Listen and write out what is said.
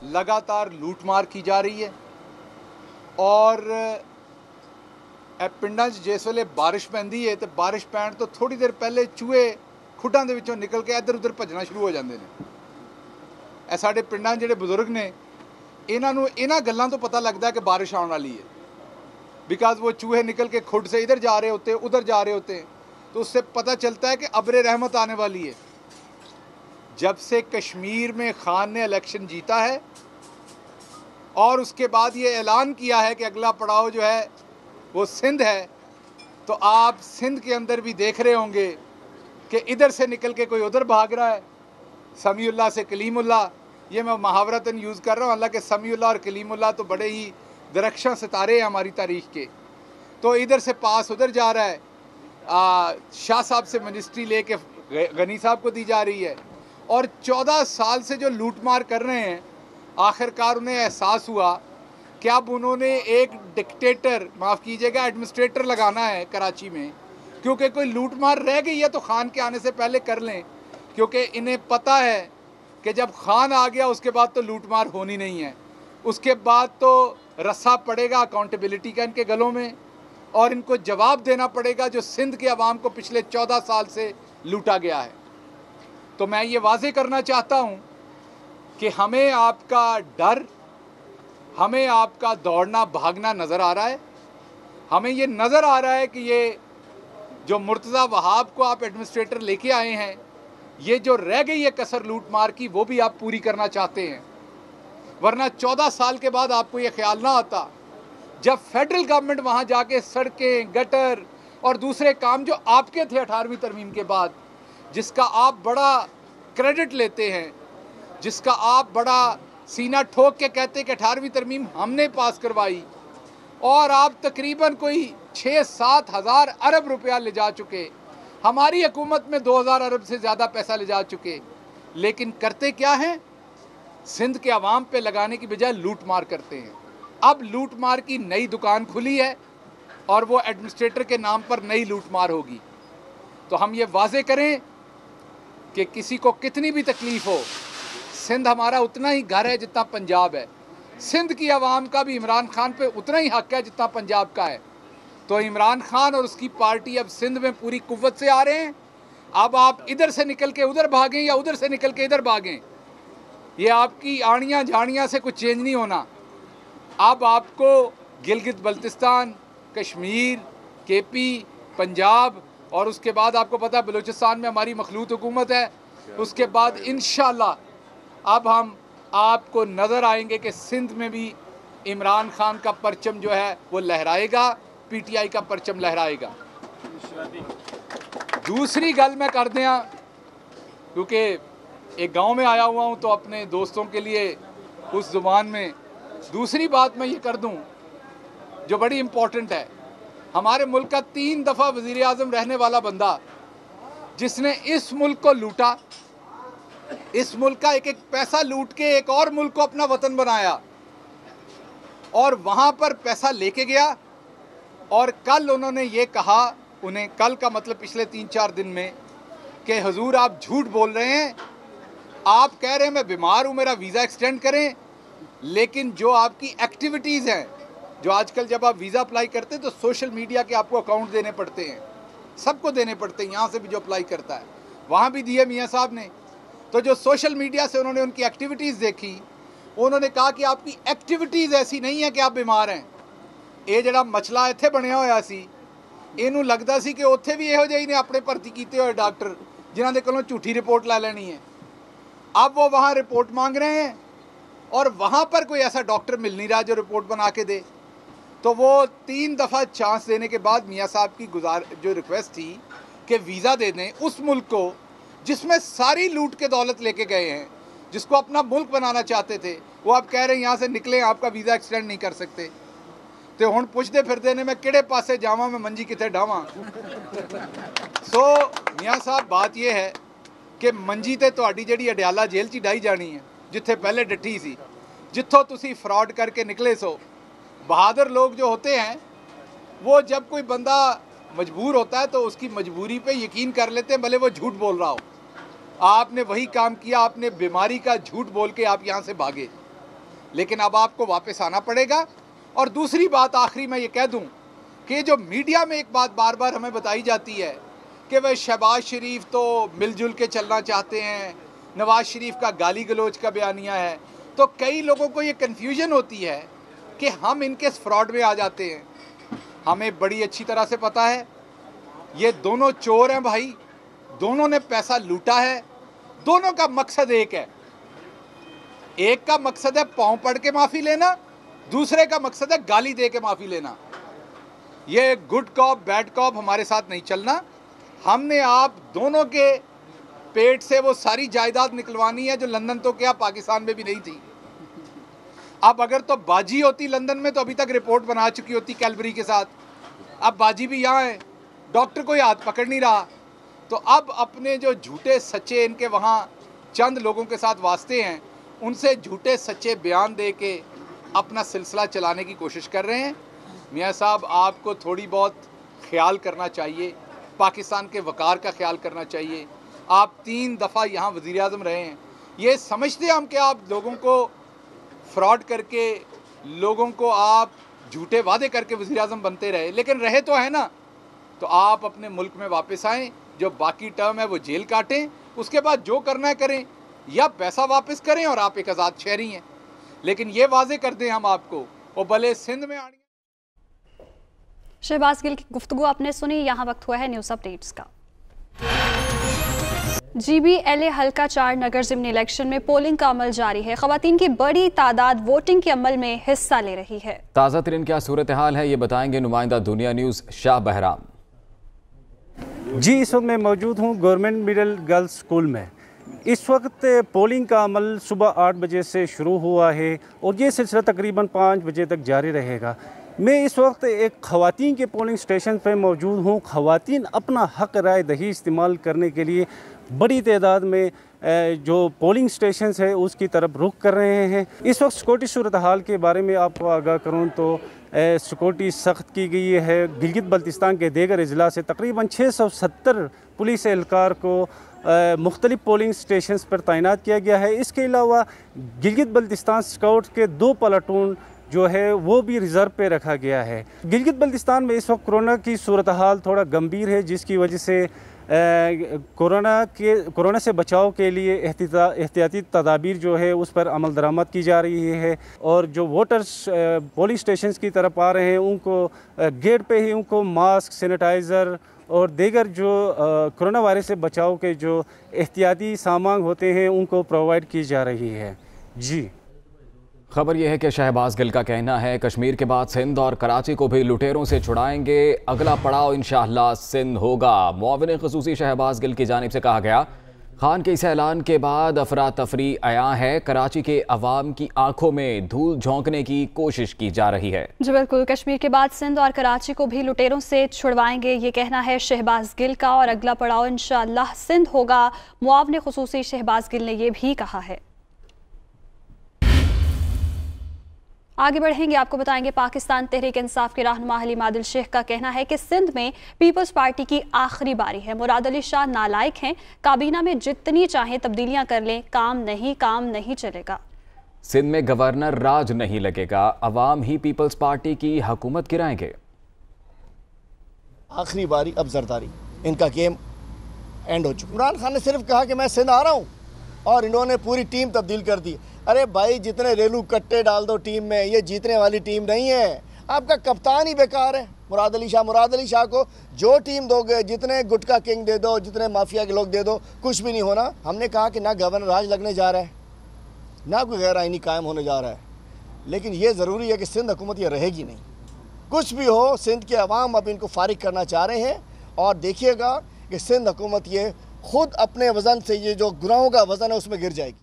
लगातार लूटमार की जा रही है और पिंडां 'ਚ जिस वेले बारिश पैंदी है तो बारिश पैण तो थोड़ी देर पहले चूहे खुड्डां दे विचों निकल के इधर उधर भजना शुरू हो जाते हैं। ਇਹ ਸਾਡੇ पिंडां ਜਿਹੜੇ ਬਜ਼ੁਰਗ ਨੇ ਇਹਨਾਂ ਨੂੰ ਇਹਨਾਂ ਗੱਲਾਂ ਤੋਂ पता लगता है कि बारिश आने वाली है, बिकॉज वो चूहे निकल के खुड से इधर जा रहे होते हैं उधर जा रहे होते हैं, तो उससे पता चलता है कि अब्र रहमत आने वाली है। जब से कश्मीर में खान ने इलेक्शन जीता है और उसके बाद ये ऐलान किया है कि अगला पड़ाव जो है वो सिंध है, तो आप सिंध के अंदर भी देख रहे होंगे कि इधर से निकल के कोई उधर भाग रहा है, समीउल्लाह से कलीमुल्लाह। ये मैं मुहावरतन यूज़ कर रहा हूँ, हालांकि समीउल्लाह और कलीमुल्लाह तो बड़े ही दरख्शां सितारे हैं हमारी तारीख़ के। तो इधर से पास उधर जा रहा है, शाह साहब से मिनिस्ट्री लेके गनी साहब को दी जा रही है, और 14 साल से जो लूटमार कर रहे हैं, आखिरकार उन्हें एहसास हुआ कि अब उन्होंने एक डिक्टेटर, माफ़ कीजिएगा एडमिनिस्ट्रेटर लगाना है कराची में, क्योंकि कोई लूटमार रह गई है तो खान के आने से पहले कर लें, क्योंकि इन्हें पता है कि जब खान आ गया उसके बाद तो लूटमार होनी नहीं है, उसके बाद तो रस्सा पड़ेगा अकाउंटेबिलिटी का इनके गलों में और इनको जवाब देना पड़ेगा जो सिंध के अवाम को पिछले 14 साल से लूटा गया है। तो मैं ये वाज़े करना चाहता हूँ कि हमें आपका डर, हमें आपका दौड़ना भागना नज़र आ रहा है। हमें ये नज़र आ रहा है कि ये जो मुर्तज़ा वहाब को आप एडमिनिस्ट्रेटर लेके आए हैं, ये जो रह गई है कसर लूट मार की, वो भी आप पूरी करना चाहते हैं। वरना 14 साल के बाद आपको ये ख्याल ना आता, जब फेडरल गवर्नमेंट वहाँ जाके सड़कें, गटर और दूसरे काम जो आपके थे 18वीं तरमीम के बाद, जिसका आप बड़ा क्रेडिट लेते हैं, जिसका आप बड़ा सीना ठोक के कहते कि 18वीं तरमीम हमने पास करवाई, और आप तकरीबन कोई 6-7 हज़ार अरब रुपया ले जा चुके, हमारी हुकूमत में 2000 अरब से ज़्यादा पैसा ले जा चुके, लेकिन करते क्या हैं? सिंध के अवाम पे लगाने की बजाय लूट मार करते हैं। अब लूट मार की नई दुकान खुली है और वो एडमिनिस्ट्रेटर के नाम पर नई लूट मार होगी। तो हम ये वाज़े करें कि किसी को कितनी भी तकलीफ़ हो, सिंध हमारा उतना ही घर है जितना पंजाब है, सिंध की आवाम का भी इमरान खान पे उतना ही हक़ है जितना पंजाब का है। तो इमरान खान और उसकी पार्टी अब सिंध में पूरी कुव्वत से आ रहे हैं। अब आप इधर से निकल के उधर भागें या उधर से निकल के इधर भागें, ये आपकी आड़ियाँ झाड़ियाँ से कुछ चेंज नहीं होना। अब आपको गिलगित बल्तिस्तान, कश्मीर, केपी, पंजाब और उसके बाद आपको पता है बलूचिस्तान में हमारी मखलूत हुकूमत है, उसके बाद इंशाअल्लाह अब हम आपको नज़र आएंगे कि सिंध में भी इमरान खान का परचम जो है वो लहराएगा, पीटीआई का परचम लहराएगा। दूसरी गल मैं कर दिया, क्योंकि एक गांव में आया हुआ हूं तो अपने दोस्तों के लिए उस ज़ुबान में दूसरी बात मैं ये कर दूं जो बड़ी इम्पोर्टेंट है। हमारे मुल्क का 3 दफ़ा वज़ीर आज़म रहने वाला बंदा, जिसने इस मुल्क को लूटा, इस मुल्क का एक एक पैसा लूट के एक और मुल्क को अपना वतन बनाया और वहाँ पर पैसा लेके गया, और कल उन्होंने ये कहा, उन्हें कल का मतलब पिछले 3-4 दिन में, कि हुजूर आप झूठ बोल रहे हैं, आप कह रहे हैं मैं बीमार हूँ मेरा वीज़ा एक्सटेंड करें, लेकिन जो आपकी एक्टिविटीज़ हैं, जो आजकल जब आप वीज़ा अप्लाई करते हैं तो सोशल मीडिया के आपको अकाउंट देने पड़ते हैं, सबको देने पड़ते हैं, यहाँ से भी जो अप्लाई करता है वहाँ भी दिए मियाँ साहब ने। तो जो सोशल मीडिया से उन्होंने उनकी एक्टिविटीज़ देखी, उन्होंने कहा कि आपकी एक्टिविटीज़ ऐसी नहीं है कि आप बीमार हैं। ये जड़ा मसला इत्थे बनया होया सी, इनू लगता सी कि उत्थे भी इहो जिहे ने अपने भर्ती किए हुए डॉक्टर जिन्हां दे कोलों झूठी रिपोर्ट ला लेनी है। अब वो वहाँ रिपोर्ट मांग रहे हैं और वहाँ पर कोई ऐसा डॉक्टर मिल नहीं रहा जो रिपोर्ट बना के दे। तो वो 3 दफ़ा चांस देने के बाद मियाँ साहब की जो रिक्वेस्ट थी कि वीज़ा दे दें उस मुल्क को जिसमें सारी लूट के दौलत लेके गए हैं, जिसको अपना मुल्क बनाना चाहते थे, वो आप कह रहे हैं यहाँ से निकले, आपका वीज़ा एक्सटेंड नहीं कर सकते। तो हुण पुछदे फिरदे ने मैं किहड़े पासे जावां, मैं मंजी कित्थे डावां। सो मियाँ साहब बात यह है कि मंजी ते तुहाडी जिहड़ी अडियाला जेल च डाई जानी है, जिथे पहले डट्ठी सी, जिथों तुसी फ्रॉड करके निकले सो। बहादुर लोग जो होते हैं वो जब कोई बंदा मजबूर होता है तो उसकी मजबूरी पे यकीन कर लेते हैं, भले वो झूठ बोल रहा हो। आपने वही काम किया, आपने बीमारी का झूठ बोल के आप यहाँ से भागे। लेकिन अब आपको वापस आना पड़ेगा। और दूसरी बात आखिरी मैं ये कह दूं कि जो मीडिया में एक बात बार बार हमें बताई जाती है कि वह शहबाज शरीफ तो मिलजुल के चलना चाहते हैं, नवाज शरीफ का गाली गलोच का बयानिया है, तो कई लोगों को ये कन्फ्यूजन होती है कि हम इनके फ्रॉड में आ जाते हैं। हमें बड़ी अच्छी तरह से पता है ये दोनों चोर हैं भाई, दोनों ने पैसा लूटा है, दोनों का मकसद एक है। एक का मकसद है पांव पड़ के माफ़ी लेना, दूसरे का मकसद है गाली दे के माफ़ी लेना। ये गुड कॉप बैड कॉप हमारे साथ नहीं चलना। हमने आप दोनों के पेट से वो सारी जायदाद निकलवानी है जो लंदन तो क्या पाकिस्तान में भी नहीं थी। अब अगर तो बाजी होती लंदन में तो अभी तक रिपोर्ट बना चुकी होती कैलबरी के साथ। अब बाजी भी यहाँ है, डॉक्टर कोई हाथ पकड़ नहीं रहा। तो अब अपने जो झूठे सच्चे इनके वहाँ चंद लोगों के साथ वास्ते हैं, उनसे झूठे सच्चे बयान दे के अपना सिलसिला चलाने की कोशिश कर रहे हैं। मियाँ साहब, आपको थोड़ी बहुत ख्याल करना चाहिए, पाकिस्तान के वक़ार का ख्याल करना चाहिए। आप 3 दफ़ा यहाँ वज़ीर आज़म रहे हैं, ये समझते हम कि आप लोगों को फ्रॉड करके, लोगों को आप झूठे वादे करके वज़ीर आज़म बनते रहे, लेकिन रहे तो है ना। तो आप अपने मुल्क में वापस आएँ, जो बाकी टर्म है वो जेल काटें, उसके बाद जो करना है करें, या पैसा वापस करें और आप एक आज़ाद शहरी हैं। लेकिन ये वाजे कर दें हम आपको, वो भले सिंध में आने। शहबाज गिल की गुफ्तगू आपने सुनी। यहाँ वक्त हुआ है न्यूज़ अपडेट्स का। GBLA हल्का 4 नगर ज़िमनी इलेक्शन में पोलिंग का अमल जारी है। ख़वातीन की बड़ी तादाद वोटिंग के अमल में हिस्सा ले रही है। ताज़ा तरीन क्या सूरत हाल है, ये बताएंगे नुमाइंदा दुनिया न्यूज़ शाह बहराम। जी, इस वक्त मैं मौजूद हूँ गवर्नमेंट मिडिल गर्ल्स स्कूल में। इस वक्त पोलिंग का अमल सुबह 8 बजे से शुरू हुआ है और ये सिलसिला तकरीबन 5 बजे तक जारी रहेगा। मैं इस वक्त एक ख़वातीन के पोलिंग स्टेशन पर मौजूद हूँ। ख़वातीन अपना हक़ राय दही इस्तेमाल करने के लिए बड़ी तादाद में जो पोलिंग स्टेशंस है उसकी तरफ रुख कर रहे हैं। इस वक्त सिक्योरिटी सूरत हाल के बारे में आपको आगाह करूँ तो सिक्योरिटी सख्त की गई है। गिलगित बल्तिस्तान के दीगर अजला से तकरीबन 670 पुलिस एहलकार को मुख्तलिफ पोलिंग स्टेशंस पर तैनात किया गया है। इसके अलावा गिलगित बल्तिस्तान स्काउट के 2 प्लाटून जो है वो भी रिज़र्व पे रखा गया है। गिलगित बल्तिस्तान में इस वक्त कोरोना की सूरत हाल थोड़ा गंभीर है, जिसकी वजह से कोरोना से बचाव के लिए एहतियाती तदाबीर जो है उस पर अमल दरामद की जा रही है। और जो वोटर्स पोलिंग स्टेशंस की तरफ आ रहे हैं उनको गेट पे ही उनको मास्क, सैनिटाइज़र और दीगर जो कोरोना वायरस से बचाव के जो एहतियाती सामान होते हैं उनको प्रोवाइड की जा रही है। जी, खबर यह है कि शहबाज गिल का कहना है कश्मीर के बाद सिंध और कराची को भी लुटेरों से छुड़ाएंगे, अगला पड़ाव इंशाअल्लाह सिंध होगा। मुआविन ख़ुसूसी शहबाज गिल की जानिब से कहा गया। खान के इस ऐलान के बाद अफरा तफरी आया है, कराची के अवाम की आंखों में धूल झोंकने की कोशिश की जा रही है। जी बिल्कुल, कश्मीर के बाद सिंध और कराची को भी लुटेरों से छुड़वाएंगे, ये कहना है शहबाज गिल का, और अगला पड़ाव इंशाअल्लाह सिंध होगा। मुआविन ख़ुसूसी शहबाज गिल ने यह भी कहा है। आगे बढ़ेंगे, आपको बताएंगे पाकिस्तान तहरीक इंसाफ के रहनुमा हलीम आदिल शेख का कहना है कि सिंध में पीपल्स पार्टी की आखिरी बारी है। मुराद अली शाह नालायक हैं, काबीना में जितनी चाहें तब्दीलियां कर लें, काम नहीं चलेगा। सिंध में गवर्नर राज नहीं लगेगा, अवाम ही पीपल्स पार्टी की हुकूमत गिराएंगे। आखिरी बारी, अब जरदारी, इनका गेम एंड हो चुका। इमरान खान ने सिर्फ कहा कि मैं सिंध आ रहा हूँ और इन्होंने पूरी टीम तब्दील कर दी। अरे भाई, जितने रेलू कट्टे डाल दो टीम में, ये जीतने वाली टीम नहीं है। आपका कप्तान ही बेकार है मुराद अली शाह को जो टीम दोगे, जितने गुटका किंग दे दो, जितने माफिया के लोग दे दो, कुछ भी नहीं होना। हमने कहा कि ना गवर्नर राज लगने जा रहा है, ना कोई गैर आईनी कायम होने जा रहा है, लेकिन ये ज़रूरी है कि सिंध हुकूमत ये रहेगी नहीं। कुछ भी हो, सिंध के अवाम अब इनको फारिग करना चाह रहे हैं और देखिएगा कि सिंध हुकूमत ये खुद अपने वज़न से, ये जो गुनाहों का वज़न है उसमें गिर जाएगी।